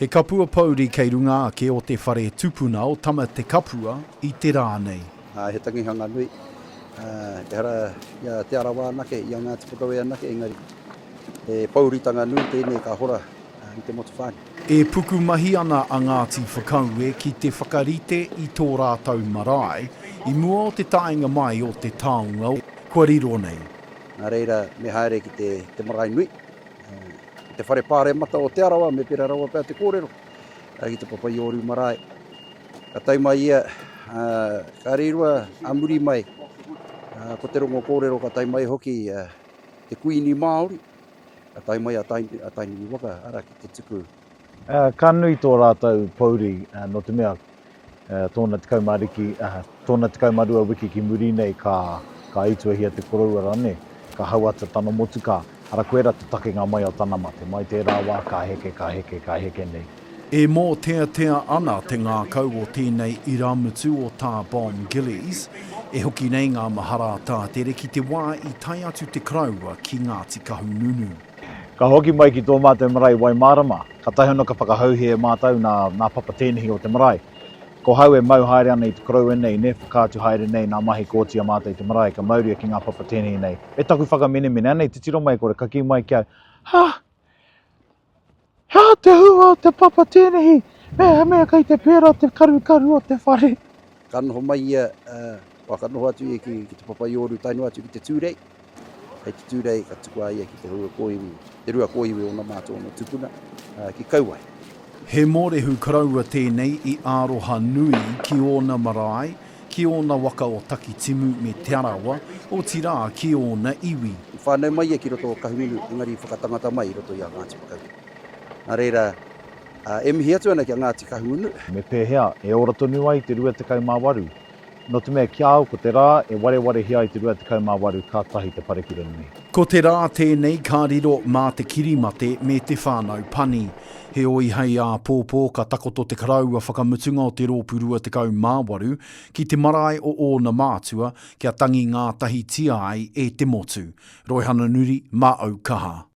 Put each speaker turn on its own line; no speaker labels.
He kapua pauri kei runga ake o te whare tupuna o tama te kapua I te rānei.
He tangihanga nui, te hara ia te arawa anake, ia ngā te whakawe anake, engari. E pauritanga nui tēnei ka hora I te motu whāni.
E puku mahi ana a Ngāti whakaue ki te whakarite I tō rātau marae, I mua o te taenga mai o te taonga, kua riro nei.
Nā reira me haere ki te marae nui. Te whare pāre mata o te arawa, me pera rawa pēr te Pūkōrero. Ki te Papaiōuru Marae. Ka tai mai ia, ka reirua amuri mai. Ko te rongo kōrero ka tai mai hoki te kuini Māori. Ka tai mai a taini waka ara ki te tuku.
Ka nui tō rātau pauri no te mea tōna te kaumariki, tōna te kaumarua wiki ki muri nei ka ituahia te korua rane, ka hauata tana motuka, ara koera te takenga mai o tana mate, mai tērā wā ka heke nei.
E mō tea ana te ngā kau o tēnei Ōhinemutu o tā Bom Gillies, e hoki nei ngā mahara tā tere ki te wā I tai atu te kraua ki Ngāti Kahungunu.
Ka hoki mai ki tō mātou marae wai marama, ka tai hono ka whakahauhia mātou nā papa tēnehi o te marae. Ko hau e mau haere ana I te kraua nei, ne whakātu haere nei nā mahi kōtia mātou te marae, ka mauria ki ngā papa tēnehi nei. E taku whakamene anei, te tiro mai kore, ka ki mai kia, ha te hua o te papa tēnehi, mea kai te pēra te karu o te whare.
Ka noho mai ia, ka noho atu ia ki te Papaiōuru, tainu atu ki te tūrei. Hei te tūrei, ka tuku ia ki te rua kōiwi o nā mātua no tupuna, ki Kauae.
He mōrehu karaua tēnei I Aroha Nui ki ōna marae, ki ōna waka o taki timu me te arawa, o tirā ki ōna iwi.
Whānau mai ia ki roto o kahungunu, engari whakatangata mai I roto I a Ngāti Whakau. Nā reira, e mihi atu ana ki a Ngāti Kahungunu.
Me pēhea, e ora tonu ai te rua te kaumawaru. No te mea kia au ko te rā, e ware hia I te rua te kaumawaru ka tahi te parekira nui.
Ko te rā tēnei ka riro mā te kirimate me te whānau pani. He oi hei a pōpō ka takoto te karaua whakamutunga o te rōpurua te kaumāwaru ki te marae o ōna mātua kia tangi ngā tahi tiai e te motu. Roihana Nuri, mā Aukaha.